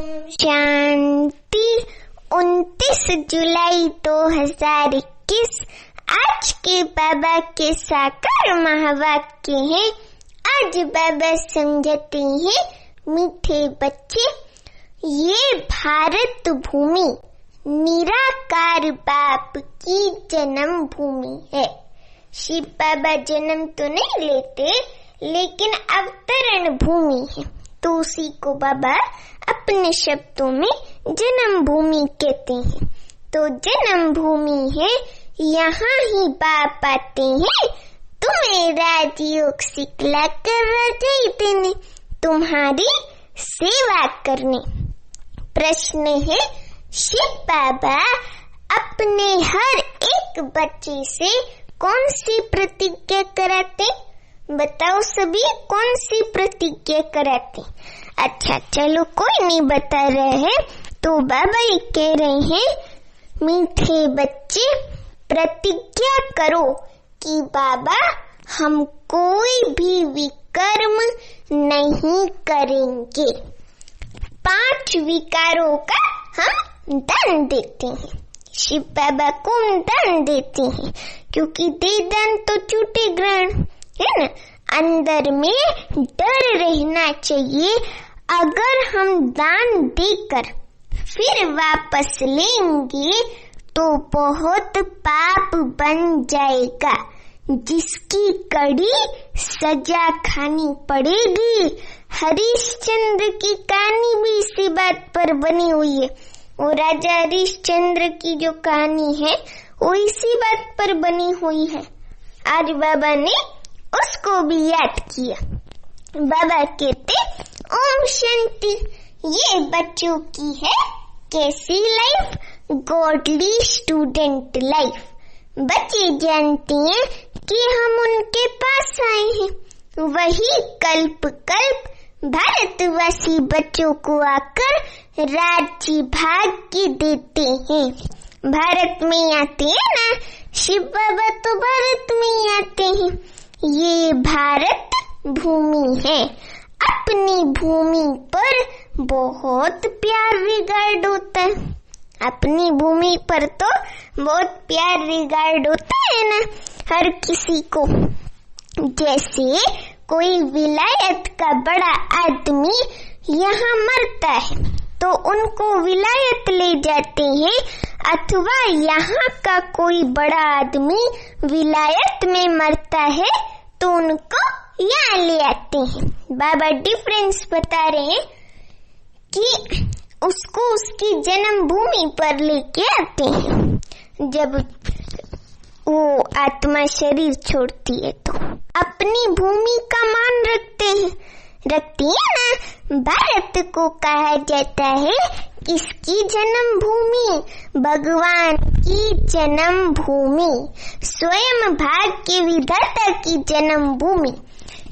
शांति 29 जुलाई 2021 आज के बाबा के साकार महावाक्य हैं। आज बाबा समझाते हैं मीठे बच्चे, ये भारत भूमि निराकार बाप की जन्म भूमि है। शिव बाबा जन्म तो नहीं लेते, लेकिन अवतरण भूमि है, तो उसी को बाबा अपने शब्दों में जन्म भूमि कहते हैं। तो जन्म भूमि है, यहाँ ही बाप आते हैं तुम्हें राजयोग सिखला कर देने, तुम्हारी सेवा करने। प्रश्न है, शिव बाबा अपने हर एक बच्चे से कौन सी प्रतिज्ञा कराते? बताओ सभी, कौन सी प्रतिज्ञा कराते? अच्छा चलो, कोई नहीं बता रहे है, तो बाबा ये कह रहे हैं, मीठे बच्चे प्रतिज्ञा करो कि बाबा हम कोई भी विकर्म नहीं करेंगे। 5 विकारों का हम दान देते हैं। शिव बाबा को हम दान देते हैं, क्योंकि दे दान तो छूटे ग्रहण है ना। अंदर में डर रहना चाहिए, अगर हम दान देकर फिर वापस लेंगे तो बहुत पाप बन जाएगा, जिसकी कड़ी सजा खानी पड़ेगी। हरिश्चंद्र की कहानी भी इसी बात पर बनी हुई है। वो राजा हरिश्चंद्र की जो कहानी है वो इसी बात पर बनी हुई है। आज बाबा ने उसको भी याद किया। बाबा कहते, ओम शांति, ये बच्चों की है कैसी लाइफ? Godly student life. बच्चे जानते हैं कि हम उनके पास आए हैं, वही कल्प कल्प भारतवासी बच्चों को आकर राज्य भाग्य देते हैं। भारत में आते हैं ना, शिव बाबा तो भारत में ही आते हैं। ये भारत भूमि है, अपनी भूमि पर बहुत प्यार रिगार्ड होता है। अपनी भूमि पर तो बहुत प्यार रिगार्ड होता है ना हर किसी को। जैसे कोई विलायत का बड़ा आदमी यहाँ मरता है तो उनको विलायत ले जाते हैं, अथवा यहाँ का कोई बड़ा आदमी विलायत में मरता है तो उनको यहाँ ले आते हैं। बाबा डिफरेंस बता रहे हैं कि उसको उसकी जन्म भूमि पर लेके आते हैं जब वो आत्मा शरीर छोड़ती है, तो अपनी भूमि का मान रखती है ना। भारत को कहा जाता है इसकी जन्म भूमि, भगवान की जन्म भूमि, स्वयं भाग्य विधाता की जन्म भूमि।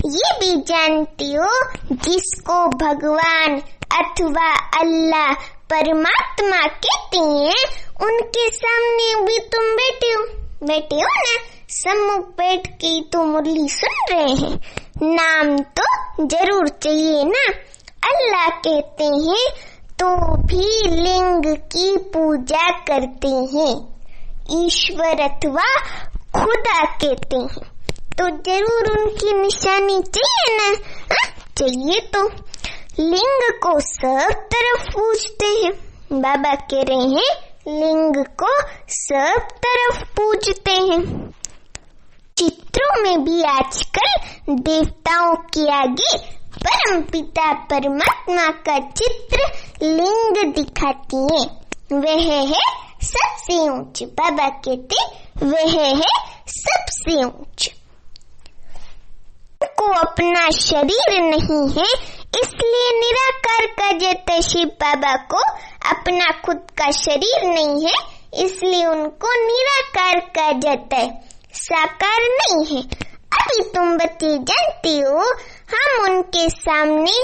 ये भी जानते हो, जिसको भगवान अथवा अल्लाह परमात्मा कहते हैं, उनके सामने भी तुम बैठे हो ना, सम्मुख बैठ के तो मुरली सुन रहे हैं, नाम तो जरूर चाहिए ना। अल्लाह कहते हैं तो भी लिंग की पूजा करते हैं, ईश्वर अथवा खुदा कहते हैं, तो जरूर उनकी निशानी चाहिए ना। चाहिए तो लिंग को सब तरफ पूजते हैं। बाबा कह रहे हैं लिंग को सब तरफ पूजते हैं। चित्रों में भी आजकल देवताओं के आगे परम पिता परमात्मा का चित्र लिंग दिखाती है। वह है सबसे ऊंच। बाबा कहते वह है सबसे ऊंच। को अपना शरीर नहीं है, इसलिए निराकार का जाता। शिव बाबा को अपना खुद का शरीर नहीं है, इसलिए उनको निराकार का जाता है, साकार नहीं है। अभी तुम बच्चे जानते हो, हम उनके सामने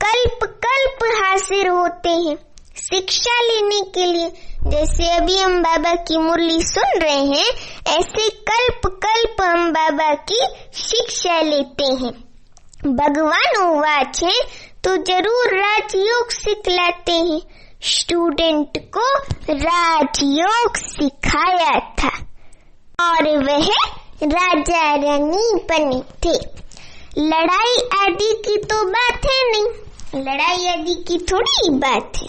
कल्प कल्प हाजिर होते हैं शिक्षा लेने के लिए। जैसे अभी हम बाबा की मुरली सुन रहे हैं, ऐसे कल्प कल्प हम बाबा की शिक्षा लेते हैं। भगवान उवाच है, तो जरूर राजयोग सिखलाते हैं। स्टूडेंट को राजयोग सिखाया था और वह राजा रानी बने थे। लड़ाई आदि की तो बात है नहीं, लड़ाई आदि की थोड़ी बात है।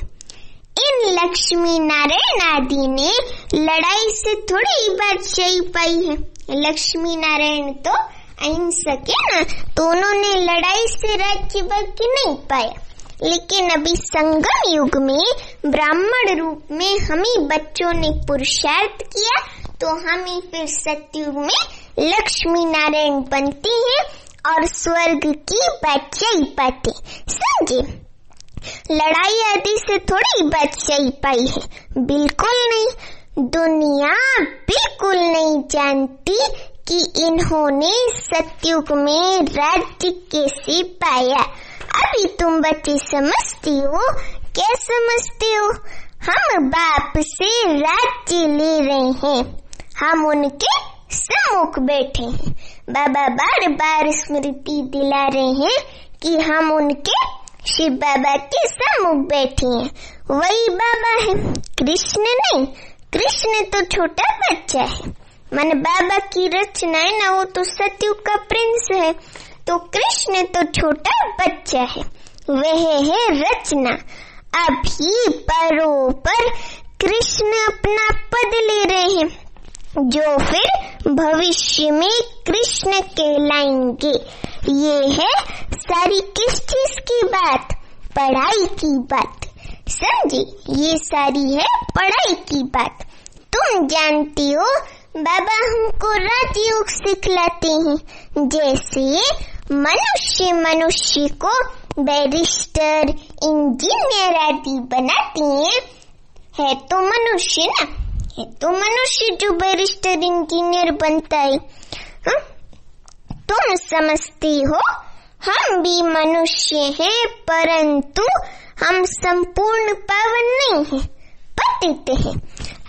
इन लक्ष्मी नारायण आदि ने लड़ाई से थोड़ी बादशाही पाई है। लक्ष्मी नारायण तो अहिंसक है ना, तो उन्होंने लड़ाई से राज्य भाग्य नहीं पाया। लेकिन अभी संगम युग में ब्राह्मण रूप में हम ही बच्चों ने पुरुषार्थ किया, तो हम ही फिर सतयुग में लक्ष्मी नारायण बनती हैं और स्वर्ग की बादशाही पाते। समझे? लड़ाई आदि से थोड़ी बादशाही पाई है, बिल्कुल नहीं। दुनिया बिल्कुल नहीं जानती कि इन्होंने सतयुग में राज्य कैसे पाया। अभी तुम बच्चे समझती हो, क्या समझते हो? हम बाप से राज्य ले रहे हैं, हम उनके सम्मुख बैठे हैं। बाबा बार बार स्मृति दिला रहे हैं कि हम उनके शिव बाबा के सम्मुख बैठे हैं। वही बाबा है, कृष्ण नहीं। कृष्ण तो छोटा बच्चा है, माने बाबा की रचना है ना, वो तो सतयुग का प्रिंस है। तो कृष्ण तो छोटा बच्चा है, वह है रचना। अभी परोपर कृष्ण अपना पद ले रहे हैं, जो फिर भविष्य में कृष्ण कहलाएंगे। ये है सारी किस चीज की बात? पढ़ाई की बात। समझे? ये सारी है पढ़ाई की बात। तुम जानती हो बाबा हमको राजयोग सिखलाते हैं, जैसे मनुष्य को बैरिस्टर, इंजीनियर आदि बनाते हैं। है तो मनुष्य ना, है तो मनुष्य जो बैरिस्टर इंजीनियर बनता है। तुम समझती हो हम भी मनुष्य हैं, परंतु हम संपूर्ण पावन नहीं हैं, पतित हैं।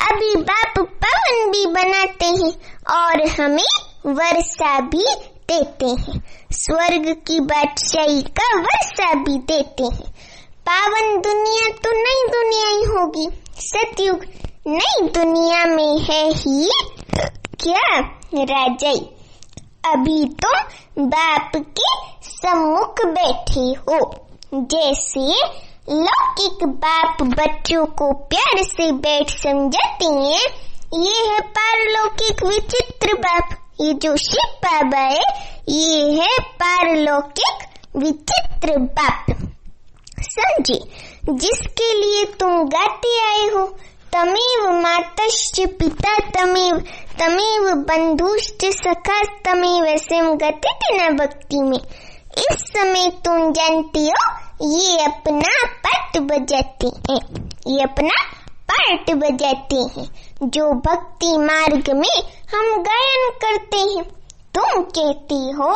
अभी बाप पावन भी बनाते हैं और हमें वर्षा भी देते हैं, स्वर्ग की बादशाही का वर्षा भी देते हैं। पावन दुनिया तो नई दुनिया ही होगी, सतयुग। नई दुनिया में है ही क्या? राजाई। अभी तुम बाप के सम्मुख बैठे हो, जैसे लौकिक बाप बच्चों को प्यार से बैठ समझाते हैं, ये है पारलौकिक विचित्र बाप। ये जो शिव बाबा है, ये है पारलौकिक विचित्र बाप। समझे? जिसके लिए तुम गाते आए हो, तमेव मातश्च पिता तमेव बंधुश्च सखा तमेव सेम गति न भक्ति में। इस समय तुम जानती हो ये अपना पाठ बजाते हैं, ये अपना पाठ बजाते हैं, जो भक्ति मार्ग में हम गायन करते हैं। तुम कहती हो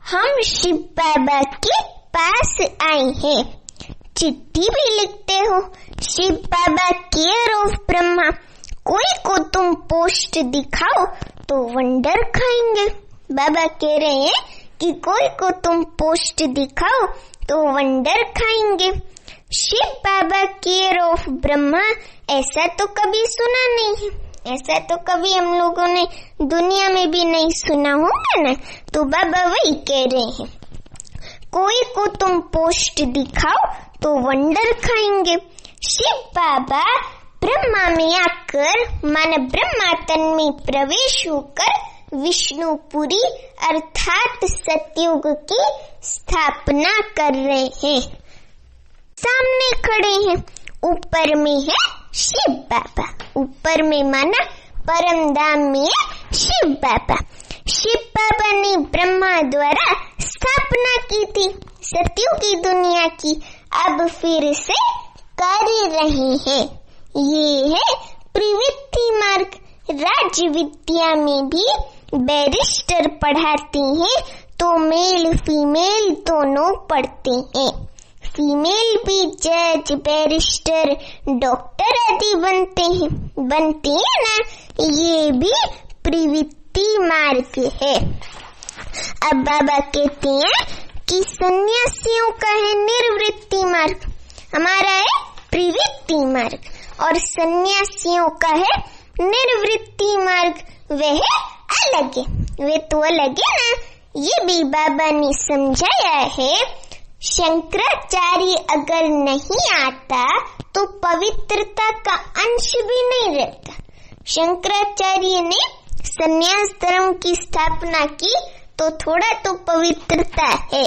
हम शिव बाबा के पास आए हैं, चिट्ठी भी लिखते हो शिव बाबा केयर ऑफ ब्रह्मा। कोई को तुम पोस्ट दिखाओ तो वंडर खाएंगे। बाबा कह रहे हैं कि कोई को तुम पोस्ट दिखाओ तो वंडर खाएंगे। शिव बाबा केयर ऑफ ब्रह्मा, ऐसा तो कभी सुना नहीं है, ऐसा तो कभी हम लोगों ने दुनिया में भी नहीं सुना होगा ना। तो बाबा वही कह रहे हैं, कोई को तुम पोस्ट दिखाओ तो वंडर खाएंगे। शिव बाबा ब्रह्मा में आकर, माने ब्रह्मा तन में प्रवेश होकर विष्णुपुरी अर्थात सतयुग की स्थापना कर रहे हैं। सामने खड़े हैं, ऊपर में है शिव बाबा, ऊपर में माना परम धाम में है शिव बाबा। शिव बाबा ने ब्रह्मा द्वारा स्थापना की थी सतयुगी दुनिया की, अब फिर से कर रहे हैं। ये है प्रवृत्ति मार्ग। राज्य विद्या में भी बैरिस्टर पढ़ाते हैं, तो मेल फीमेल दोनों पढ़ते हैं। फीमेल भी जज, बैरिस्टर, डॉक्टर आदि बनते हैं ना। ये भी प्रवृत्ति मार्ग है। अब बाबा कहते हैं कि सन्यासियों का है निर्वृत्ति मार्ग, हमारा है प्रवृत्ति मार्ग, और सन्यासियों का है निर्वृत्ति मार्ग। वह अलग है, वे तो अलग है ना। ये भी बाबा ने समझाया है। शंकराचार्य अगर नहीं आता तो पवित्रता का अंश भी नहीं रहता। शंकराचार्य ने संन्यास धर्म की स्थापना की तो थोड़ा तो पवित्रता है,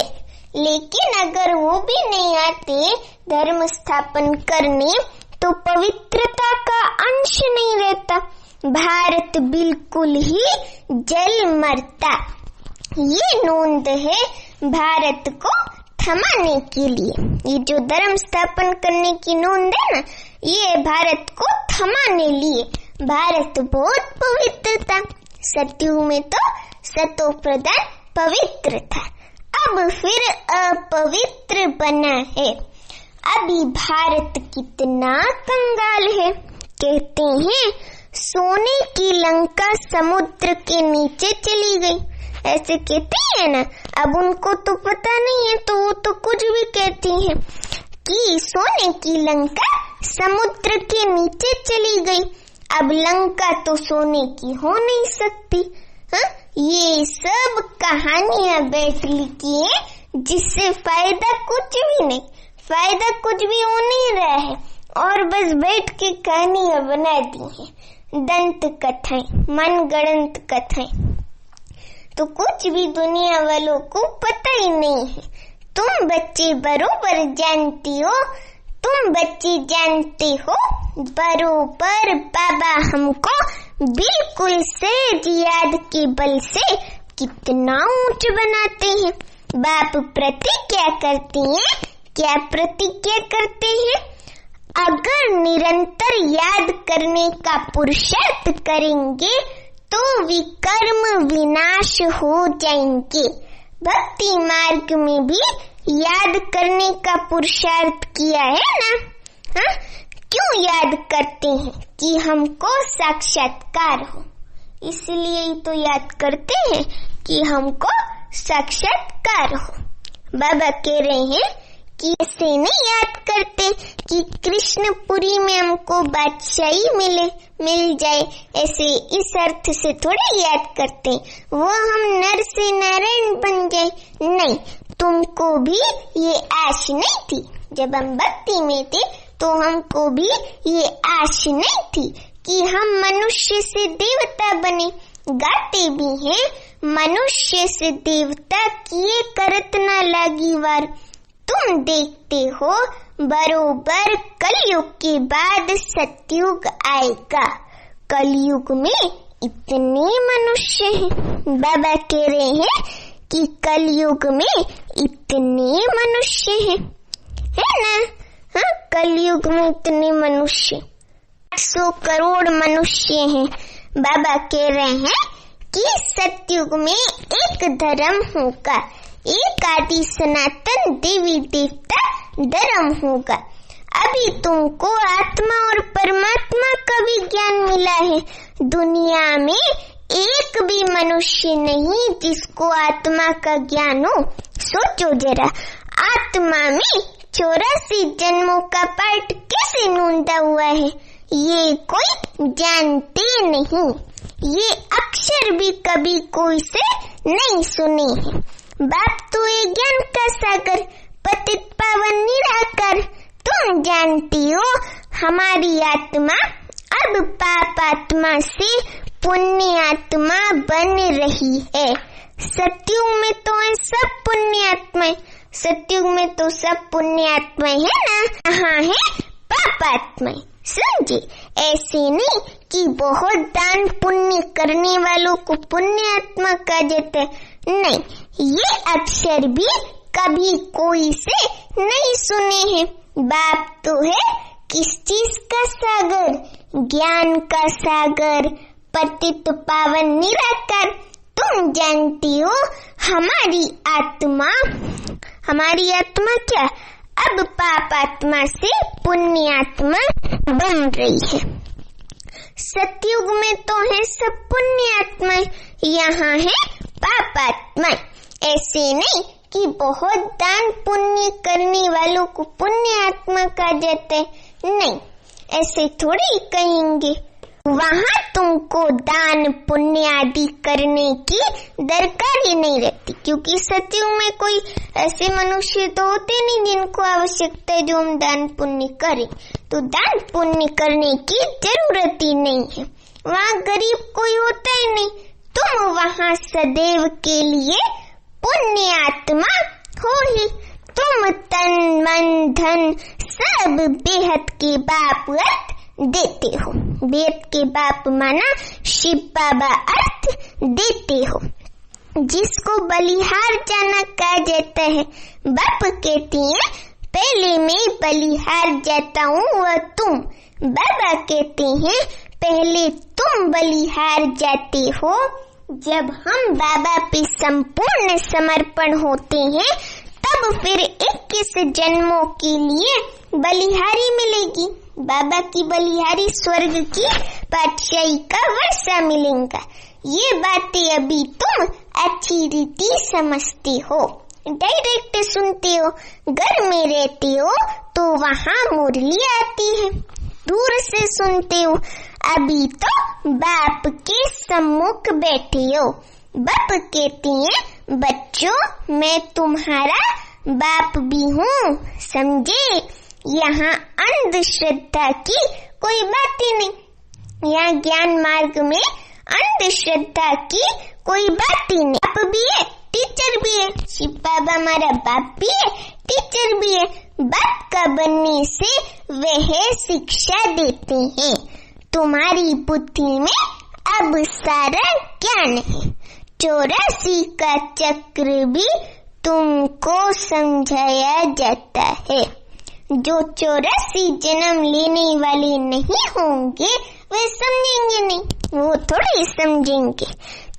लेकिन अगर वो भी नहीं आते धर्म स्थापन करने तो पवित्रता का अंश नहीं रहता। भारत बिल्कुल ही जल मरता। ये नोंद है भारत को थमाने के लिए। ये जो धर्म स्थापन करने की नोंद है ना, ये भारत को थमाने लिए। भारत बहुत पवित्र था, सतयुग में तो सतो प्रधान पवित्र था, अब फिर अपवित्र बना है। अभी भारत कितना कंगाल है। कहते हैं सोने की लंका समुद्र के नीचे चली गई, ऐसे कहते हैं ना। अब उनको तो पता नहीं है तो वो तो कुछ भी कहती हैं कि सोने की लंका समुद्र के नीचे चली गई। अब लंका तो सोने की हो नहीं सकती। ये सब कहानियां बैठ लिखी है जिससे फायदा कुछ भी नहीं, फायदा कुछ भी हो नहीं रहा है, और बस बैठ के कहानियां बना दी है, दंत कथाएं, मनगढ़ंत कथाएं। तो कुछ भी दुनिया वालों को पता ही नहीं है। तुम बच्चे बरोबर जानती हो, तुम बच्चे जानते हो बरोबर बाबा हमको बिल्कुल सहज याद के बल से कितना ऊंच बनाते हैं। बाप प्रतिज्ञा करते हैं, क्या प्रतिज्ञा करते हैं? अगर निरंतर याद करने का पुरुषार्थ करेंगे तो विकर्म विनाश हो जाएंगे। भक्ति मार्ग में भी याद करने का पुरुषार्थ किया है ना। क्यों याद करते हैं? कि हमको साक्षात्कार हो, इसलिए तो याद करते हैं कि हमको साक्षात्कार हो। बाबा कह रहे हैं कि ऐसे नहीं याद करते कि कृष्णपुरी में हमको बादशाही मिल जाए, ऐसे इस अर्थ से थोड़ा याद करते वो हम नर से नारायण बन जाए। नहीं, तुमको भी ये आश नहीं थी। जब हम भक्ति में थे तो हमको भी ये आश नहीं थी कि हम मनुष्य से देवता बने। गाते भी हैं, मनुष्य से देवता किए करत ना लागी वार। तुम देखते हो बरोबर कलयुग के बाद सतयुग आएगा। कलयुग में इतने मनुष्य हैं। बाबा कह रहे हैं कि कलयुग में इतने मनुष्य हैं, है ना। कलयुग में इतने मनुष्य, 800 करोड़ मनुष्य हैं। बाबा कह रहे हैं कि सतयुग में एक धर्म होगा, एक आदि सनातन देवी देवता धर्म होगा। अभी तुमको आत्मा और परमात्मा का भी ज्ञान मिला है। दुनिया में एक भी मनुष्य नहीं जिसको आत्मा का ज्ञान हो। सोचो जरा, आत्मा में 84 जन्मों का पाठ कैसे नोंदा हुआ है, ये कोई जानते नहीं। ये अक्षर भी कभी कोई से नहीं सुने हैं। बाप तो ये ज्ञान का सागर, पतित पावन निराकार। तुम जानती हो हमारी आत्मा अब पाप आत्मा से पुण्य आत्मा बन रही है। सतयुग में तो है सब पुण्य आत्माएं, सतयुग में तो सब पुण्य आत्माएं है ना। यहाँ है पाप आत्माएं, समझे। ऐसे नहीं कि बहुत दान पुण्य करने वालों को पुण्य आत्मा कहा जाता है, नहीं। ये अक्षर भी कभी कोई से नहीं सुने हैं। बाप तो है किस चीज का सागर? ज्ञान का सागर, पतित पावन निराकार। तुम जानती हो हमारी आत्मा क्या अब पाप आत्मा से पुण्य आत्मा बन रही है। सतयुग में तो है सब पुण्य आत्मा, यहाँ है पाप आत्मा। ऐसे नहीं कि बहुत दान पुण्य करने वालों को पुण्य आत्मा कहा जाता है। नहीं, ऐसे थोड़ी कहेंगे। वहाँ तुमको दान पुण्य आदि करने की दरकार ही नहीं रहती, क्योंकि सतयुग में कोई ऐसे मनुष्य तो होते नहीं जिनको आवश्यकता है जो हम दान पुण्य करें, तो दान पुण्य करने की जरूरत ही नहीं है। वहाँ गरीब कोई होता ही नहीं, तुम वहाँ सदैव के लिए पुण्य आत्मा हो ही। तुम तन मन धन सब बेहद के बाप देते हो। बेहद के बाप माना शिव बाबा अर्थ देते हो। जिसको बलिहार जाना कहा जाता है, बाप कहती है पहले मैं बलिहार जाता हूँ वह तुम। बाबा कहते हैं पहले तुम बलिहार जाते हो। जब हम बाबा पे संपूर्ण समर्पण होते हैं तब फिर 21 जन्मों के लिए बलिहारी मिलेगी। बाबा की बलिहारी स्वर्ग की पातशाही का वर्षा मिलेगा। ये बातें अभी तुम अच्छी रीति समझते हो, डायरेक्ट सुनते हो। घर में रहते हो तो वहाँ मुरली आती है, दूर से सुनते हो। अभी तो बाप के सम्मुख बैठे हो। बाप कहते हैं बच्चों मैं तुम्हारा बाप भी हूँ, समझे। यहाँ अंधश्रद्धा की कोई बात ही नहीं। यहाँ ज्ञान मार्ग में अंधश्रद्धा की कोई बात ही नहीं। बाप भी है, टीचर भी है। शिव बाबा हमारा बाप भी है, टीचर भी है। बाप का बनने से वह शिक्षा देते हैं। तुम्हारी बुद्धि में अब सारा ज्ञान है। 84 का चक्र भी तुमको समझाया जाता है। जो 84 जन्म लेने वाले नहीं होंगे वे समझेंगे नहीं, वो थोड़ी समझेंगे।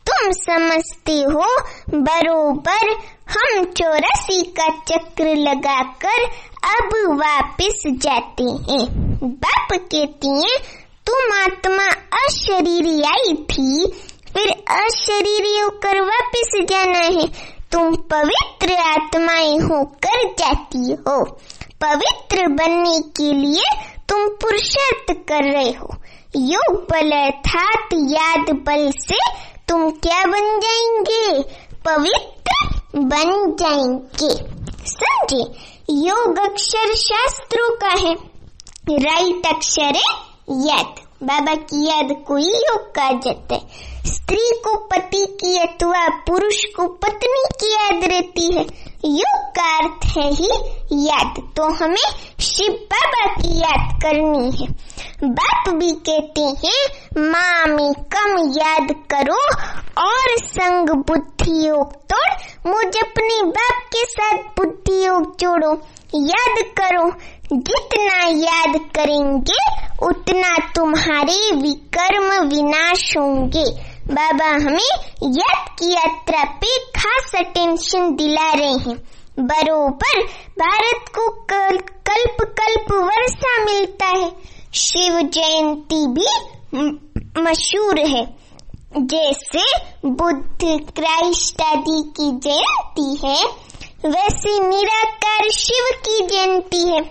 तुम समझते हो बरोबर। हम 84 का चक्र लगाकर अब वापस जाते हैं। बाप कहती हैं तुम आत्मा अशरीरी आई थी, फिर अशरीरी होकर वापस जाना है। तुम पवित्र आत्माएं होकर जाती हो। पवित्र बनने के लिए तुम पुरुषार्थ कर रहे हो। योग बल अर्थात याद बल से तुम क्या बन जाएंगे? पवित्र बन जाएंगे, समझे। योग अक्षर शास्त्रों का है, राइट अक्षर है याद। बाबा की याद को ही योग कहा जाता है। स्त्री को पति की अथवा पुरुष को पत्नी की याद रहती है। योग का अर्थ है ही याद, तो हमें शिव बाबा की याद करनी है। बाप भी कहते हैं माँ में कम याद करो और संग बुद्धि योग तोड़। मुझ अपने बाप के साथ बुद्धि योग जोड़ो, याद करो। जितना याद करेंगे उतना तुम्हारे विकर्म विनाश होंगे। बाबा हमें याद की यात्रा पे खास अटेंशन दिला रहे हैं। बरोबर भारत को कल्प कल्प वर्षा मिलता है। शिव जयंती भी मशहूर है, जैसे बुद्ध क्राइस्ट आदि की जयंती है, वैसे निराकार शिव की जयंती है।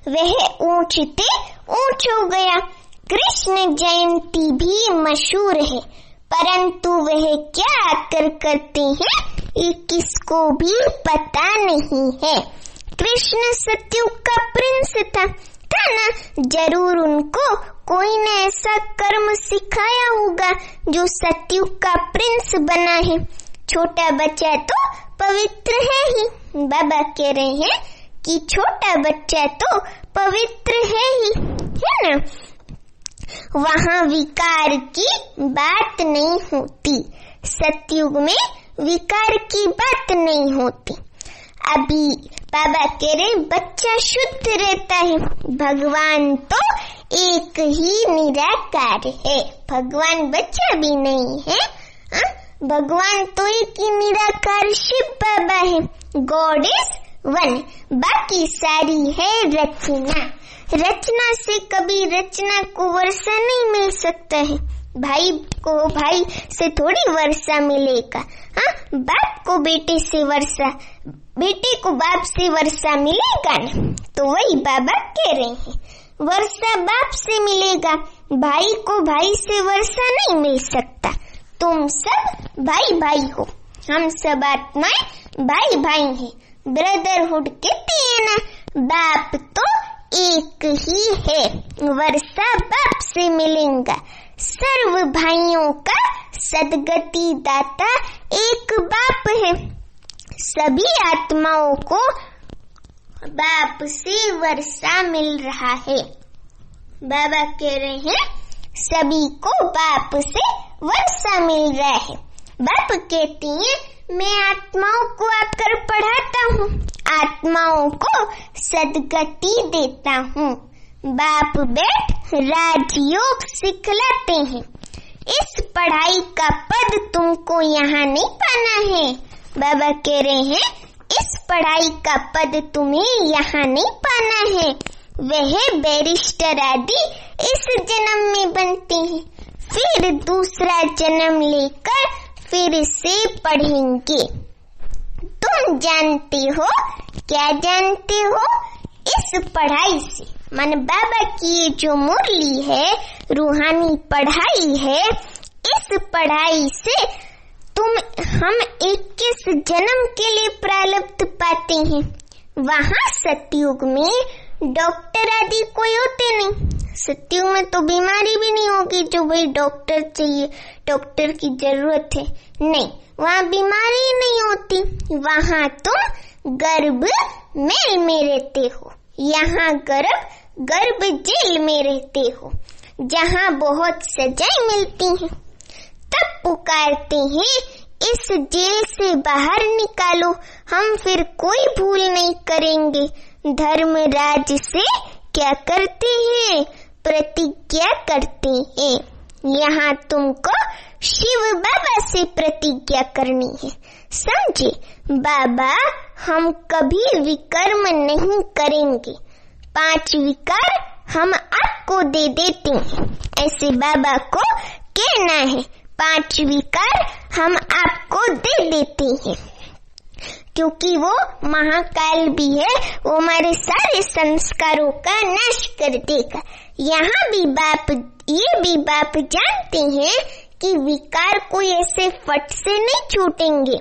वह ऊंचते ऊंच हो गया। कृष्ण जयंती भी मशहूर है, परंतु वह क्या आकर करते हैं ये किसको भी पता नहीं है। कृष्ण सतयुग का प्रिंस था ना, जरूर उनको कोई ने ऐसा कर्म सिखाया होगा जो सतयुग का प्रिंस बना है। छोटा बच्चा तो पवित्र है ही। बाबा कह रहे हैं कि छोटा बच्चा तो पवित्र है ही, है ना। वहाँ विकार की बात नहीं होती। सतयुग में विकार की बात नहीं होती। अभी बाबा कह रहे बच्चा शुद्ध रहता है। भगवान तो एक ही निराकार है, भगवान बच्चा भी नहीं है। भगवान तो एक ही निराकार शिव बाबा है। गॉड इज वन, बाकी सारी है रचना। रचना से कभी रचना को वर्षा नहीं मिल सकता है। भाई को भाई से थोड़ी वर्षा मिलेगा। हाँ, बाप को बेटे से वर्षा, बेटे को बाप से वर्षा मिलेगा ना। तो वही बाबा कह रहे हैं, वर्षा बाप से मिलेगा, भाई को भाई से वर्षा नहीं मिल सकता। तुम सब भाई भाई हो, हम सब आत्माएं भाई भाई हैं। ब्रदरहुड कहते हैं ना, बाप तो एक ही है, वर्षा बाप से मिलेगा। सर्व भाइयों का सदगति दाता एक बाप है, सभी आत्माओं को बाप से वर्षा मिल रहा है। बाबा कह रहे हैं सभी को बाप से वर्षा मिल रहा है। बाप कहती हैं मैं आत्माओं को आकर पढ़ाता हूँ, आत्माओं को सदगति देता हूँ। बाप बैठ राजयोग सिखलाते हैं। इस पढ़ाई का पद तुमको यहाँ नहीं पाना है। बाबा कह रहे हैं इस पढ़ाई का पद तुम्हें यहाँ नहीं पाना है। वह बैरिस्टर आदि इस जन्म में बनते हैं, फिर दूसरा जन्म लेकर फिर से पढ़ेंगे। तुम जानते हो, क्या जानते हो? इस पढ़ाई से, मन बाबा की ये जो मुरली है, रूहानी पढ़ाई है, इस पढ़ाई से हम 21 जन्म के लिए प्रारब्ध पाते हैं। वहाँ सतयुग में डॉक्टर आदि कोई होते नहीं। सतयुग में तो बीमारी भी नहीं होगी जो भाई डॉक्टर चाहिए, डॉक्टर की जरूरत है, नहीं, वहाँ बीमारी नहीं होती। वहाँ तुम गर्भ मेल में रहते हो, यहाँ गर्भ जेल में रहते हो, जहाँ बहुत सजाएं मिलती हैं। तब पुकारते हैं इस जेल से बाहर निकालो, हम फिर कोई भूल नहीं करेंगे। धर्मराज से क्या करते हैं? प्रतिज्ञा करते हैं। यहाँ तुमको शिव बाबा से प्रतिज्ञा करनी है, समझे? बाबा हम कभी विकर्म नहीं करेंगे, 5 विकार हम आपको दे देते हैं, ऐसे बाबा को कहना है। 5 विकार हम आपको दे देते हैं, क्योंकि वो महाकाल भी है, वो हमारे सारे संस्कारों का नाश कर देगा। यहाँ भी बाप, ये भी बाप जानते हैं कि विकार कोई ऐसे फट से नहीं छूटेंगे,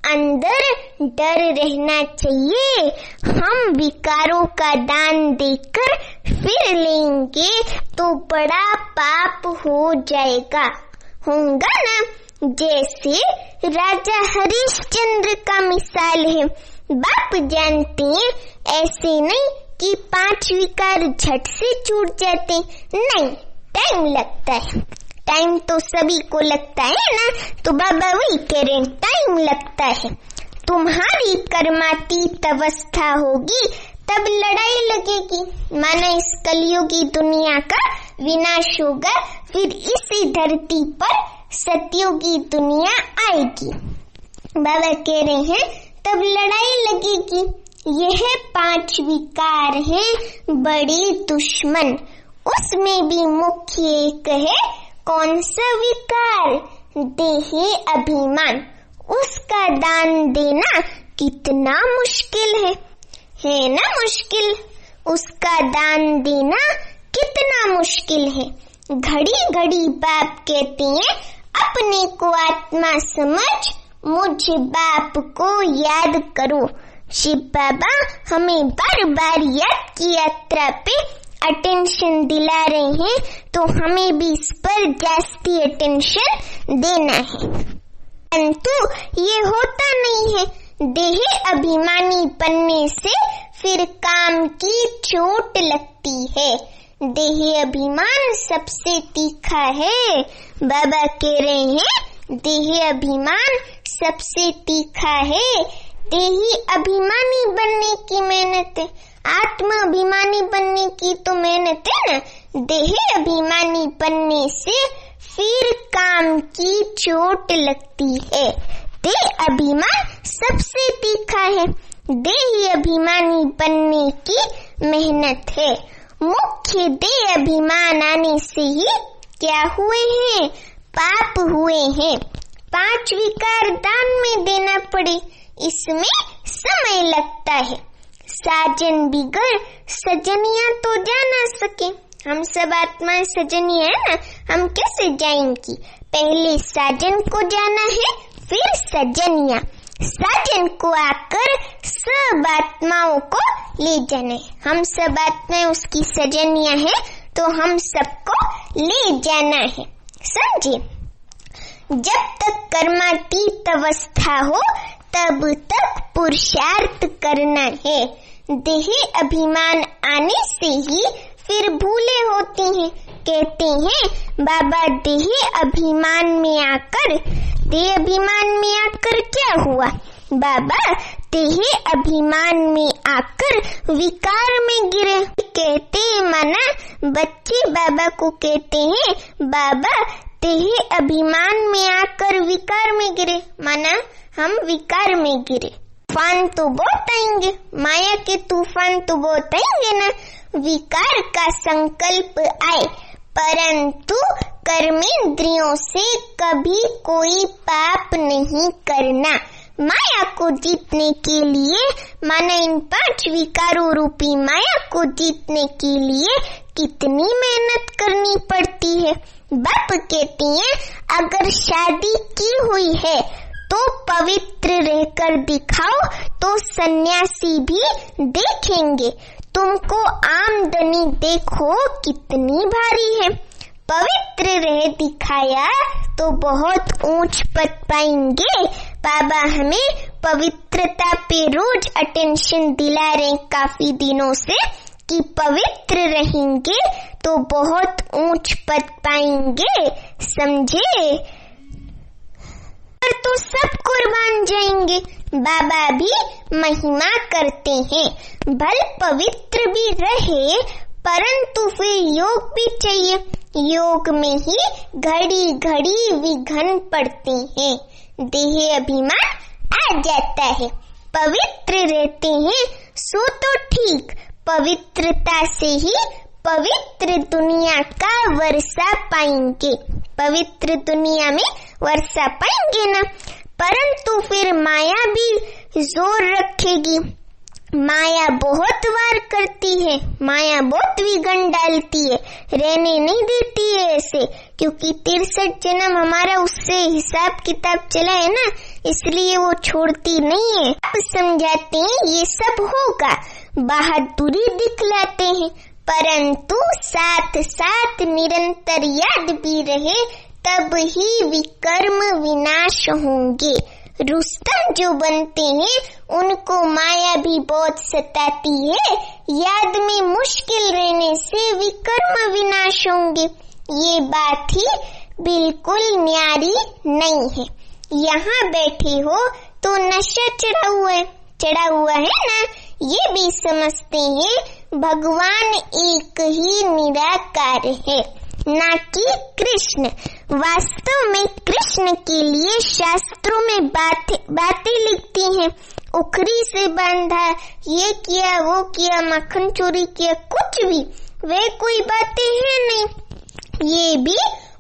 अंदर डर रहना चाहिए। हम विकारों का दान देकर फिर लेंगे तो बड़ा पाप हो जाएगा, होगा ना। जैसे राजा हरिश्चंद्र का मिसाल है। बाप जानते हैं ऐसे नहीं कि 5 विकार झट से छूट जाते, नहीं, टाइम लगता है। टाइम तो सभी को लगता है ना, तो बाबा वही कह रहे हैं, टाइम लगता है। तुम्हारी कर्मातीत अवस्था होगी तब लड़ाई लगेगी, माना इस कलयुगी दुनिया का विनाश होगा, फिर इसी धरती पर सतयुगी दुनिया आएगी। बाबा कह रहे हैं तब लड़ाई लगेगी। यह 5 विकार हैं बड़े दुश्मन, उसमें भी मुख्य एक है, कौन सा विकार? देहे अभिमान। उसका दान देना कितना मुश्किल है ना? मुश्किल, उसका दान देना कितना मुश्किल है। घड़ी घड़ी बाप कहते हैं अपने को आत्मा समझ, मुझे बाप को याद करो। शिव बाबा हमें बार बार याद की यात्रा पे अटेंशन दिला रहे हैं, तो हमें भी इस पर जास्ती अटेंशन देना है। परंतु ये होता नहीं है। देह अभिमानी बनने से फिर काम की चोट लगती है। देह अभिमान सबसे तीखा है। बाबा कह रहे हैं देह अभिमान सबसे तीखा है। देही अभिमानी बनने की मेहनत है, आत्मा अभिमानी बनने की तो मेहनत है ना। देह अभिमानी बनने से फिर काम की चोट लगती है। देह अभिमान सबसे तीखा है, देही अभिमानी बनने की मेहनत है। मुख्य देह अभिमान आने से ही क्या हुए हैं? पाप हुए हैं। 5 विकार दान में देना पड़े, इसमें समय लगता है। साजन बिगड़ सजनिया तो जा ना सके। हम सब आत्माएं सजनिया है ना, हम कैसे जाएंगी? पहले साजन को जाना है, फिर सजनिया। साजन को आकर सब आत्माओं को ले जाना है। हम सब आत्माएं उसकी सजनिया है, तो हम सबको ले जाना है, समझे? जब तक कर्मातीत अवस्था हो तब तक पुरुषार्थ करना है। देह अभिमान आने से ही फिर भूले होती हैं। कहते हैं बाबा देह अभिमान में आकर क्या हुआ? बाबा देह अभिमान में आकर विकार में गिरे। कहते हैं माना बच्चे बाबा को कहते हैं बाबा देह अभिमान में आकर विकार में गिरे, माना हम विकार में गिरे। तूफान तो बहुत आएंगे, माया के तूफान तो बहुत आएंगे ना। विकार का संकल्प आए, परंतु कर्मेंद्रियों से कभी कोई पाप नहीं करना। माया को जीतने के लिए, माना इन 5 विकारों रूपी माया को जीतने के लिए कितनी मेहनत करनी पड़ती है। बाप कहती हैं अगर शादी की हुई है तो पवित्र रहकर दिखाओ तो सन्यासी भी देखेंगे। तुमको आमदनी देखो कितनी भारी है, पवित्र रह दिखाया तो बहुत ऊंच पद पाएंगे। बाबा हमें पवित्रता पे रोज अटेंशन दिला रहे काफी दिनों से कि पवित्र रहेंगे तो बहुत ऊंच पद पाएंगे, समझे? तो सब कुर्बान जाएंगे। बाबा भी महिमा करते हैं, भल पवित्र भी रहे परंतु फिर योग भी चाहिए। योग में ही घड़ी घड़ी विघ्न पड़ते हैं, देह अभिमान आ जाता है। पवित्र रहते हैं सो तो ठीक, पवित्रता से ही पवित्र दुनिया का वर्षा पाएंगे। पवित्र दुनिया में वर्षा पाएंगे ना, परंतु फिर माया भी जोर रखेगी। माया बहुत वार करती है, माया बहुत विघ्न डालती है, रहने नहीं देती है ऐसे, क्योंकि 63 जन्म हमारा उससे हिसाब किताब चला है ना, इसलिए वो छोड़ती नहीं है। आप समझाते हैं ये सब होगा, बहादुरी दिखलाते हैं, परंतु साथ साथ निरंतर याद भी रहे तब ही विकर्म विनाश होंगे। रुस्तम जो बनते हैं उनको माया भी बहुत सताती है, याद में मुश्किल रहने से विकर्म विनाश होंगे। ये बात ही बिल्कुल न्यारी नहीं है। यहाँ बैठे हो तो नशा चढ़ा हुआ है ना, ये भी समझते हैं भगवान एक ही निराकार है, ना कि कृष्ण। वास्तव में कृष्ण के लिए शास्त्रों में बातें लिखती हैं, उखरी से बांधा, ये किया वो किया, मक्खन चोरी किया, कुछ भी, वे कोई बातें हैं नहीं, ये भी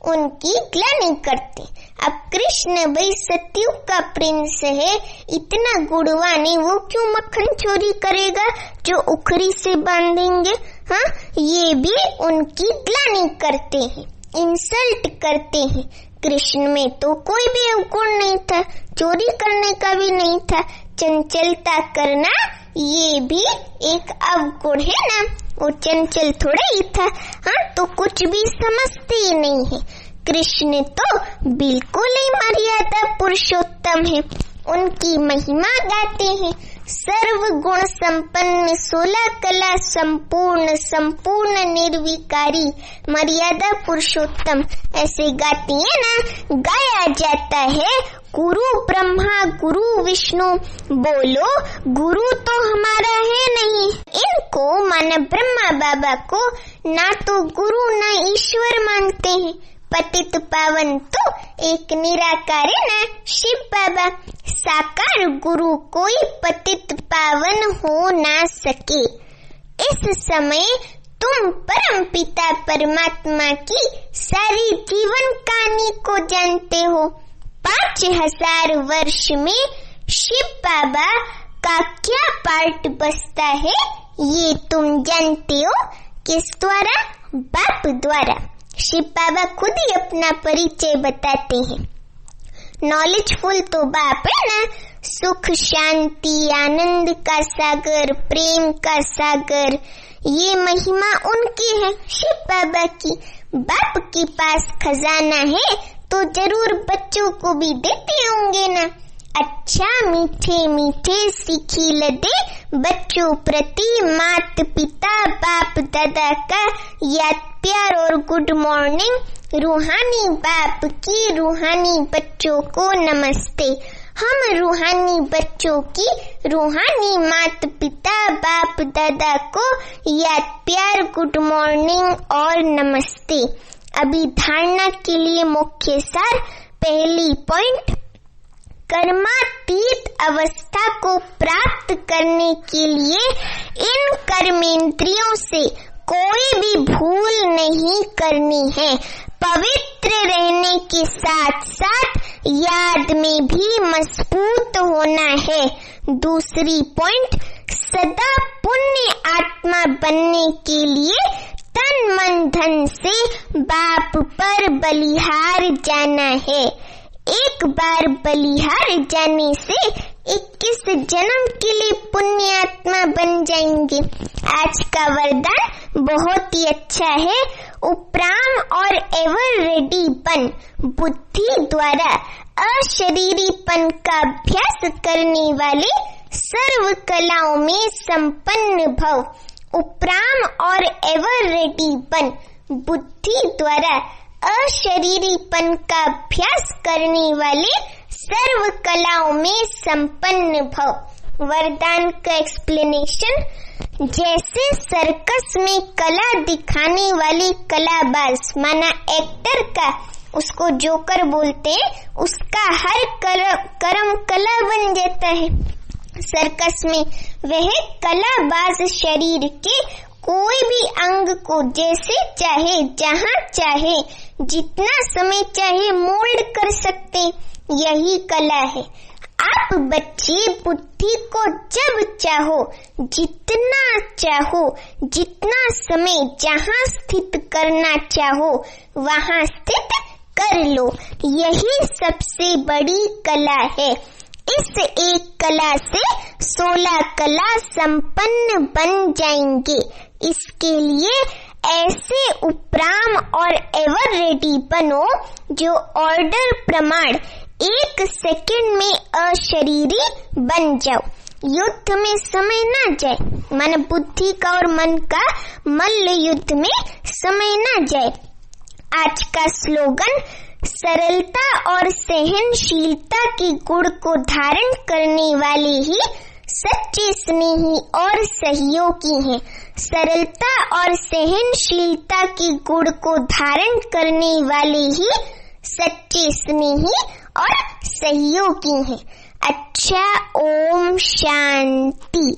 उनकी ग्लानि करते। अब कृष्ण भाई सतयुग का प्रिंस है, इतना गुणवान, वो क्यों मक्खन चोरी करेगा जो उखरी से बांधेंगे? हाँ, ये भी उनकी ग्लानि करते हैं, इंसल्ट करते हैं। कृष्ण में तो कोई भी अवगुण नहीं था, चोरी करने का भी नहीं था, चंचलता करना ये भी एक अवगुण है ना, वो चंचल थोड़ा ही था। हाँ, तो कुछ भी समझते ही नहीं है। कृष्ण तो बिल्कुल ही मर्यादा पुरुषोत्तम है, उनकी महिमा गाते हैं। सर्व गुण संपन्न 16 कला संपूर्ण निर्विकारी मर्यादा पुरुषोत्तम, ऐसे गाती है ना, गाया जाता है। गुरु ब्रह्मा गुरु विष्णु, बोलो गुरु तो हमारा है नहीं। इनको माना ब्रह्मा बाबा को ना तो गुरु ना ईश्वर मानते हैं। पतित पावन तो एक निराकार है ना, शिव बाबा। साकार गुरु कोई पतित पावन हो ना सके। इस समय तुम परम पिता परमात्मा की सारी जीवन कहानी को जानते हो। 5000 वर्ष में शिव बाबा का क्या पार्ट बचता है ये तुम जानते हो? किस द्वारा? बाप द्वारा। शिव बाबा खुद ही अपना परिचय बताते हैं। नॉलेजफुल तो बाप है ना, सुख शांति आनंद का सागर, प्रेम का सागर, ये महिमा उनकी है, शिव बाबा की। बाप के पास खजाना है तो जरूर बच्चों को भी देते होंगे ना। अच्छा मीठे मीठे सीखी लदे बच्चों प्रति माता पिता बाप दादा का याद प्यार और गुड मॉर्निंग। रूहानी बाप की रूहानी बच्चों को नमस्ते। हम रूहानी बच्चों की रूहानी माता पिता बाप दादा को याद प्यार गुड मॉर्निंग और नमस्ते। अभी धारणा के लिए मुख्य सार। पहली पॉइंट, कर्मातीत अवस्था को प्राप्त करने के लिए इन कर्मेंद्रियों से कोई भी भूल नहीं करनी है। पवित्र रहने के साथ साथ याद में भी मजबूत होना है। दूसरी पॉइंट, सदा पुण्य आत्मा बनने के लिए तन मन धन से बाप पर बलिहार जाना है। एक बार बलिहार जाने से 21 जन्म के लिए पुण्य आत्मा बन जाएंगे। आज का वरदान बहुत ही अच्छा है। उपराम और एवर रेडी बन बुद्धि द्वारा अशरीरीपन का अभ्यास करने वाले सर्व कलाओं में संपन्न भव। उपराम और एवर रेडी बन बुद्धि द्वारा अशरीरीपन का अभ्यास करने वाले सर्व कलाओं में संपन्न भव। वरदान का एक्सप्लेनेशन, जैसे सर्कस में कला दिखाने वाली कलाबाज माना एक्टर का, उसको जोकर बोलते हैं, उसका हर कर्म कला बन जाता है। सर्कस में वह कलाबाज शरीर के कोई भी अंग को जैसे चाहे जहाँ चाहे जितना समय चाहे मोल्ड कर सकते, यही कला है। आप बच्चे बुद्धि को जब चाहो जितना चाहो जितना समय जहाँ स्थित करना चाहो वहाँ स्थित कर लो, यही सबसे बड़ी कला है। इस एक कला से 16 कला संपन्न बन जाएंगे। इसके लिए ऐसे उपराम और एवर रेडी बनो जो ऑर्डर प्रमाण 1 सेकंड में अशरीरी बन जाओ। युद्ध में समय ना जाए, मन बुद्धि का और मन का मल्ल युद्ध में समय ना जाए। आज का स्लोगन, सरलता और सहनशीलता के गुण को धारण करने वाले ही सच्चे स्नेही और सहयोगी हैं। सरलता और सहनशीलता के गुण को धारण करने वाले ही सच्चे स्नेही और सहयोगी हैं। अच्छा, ओम शांति।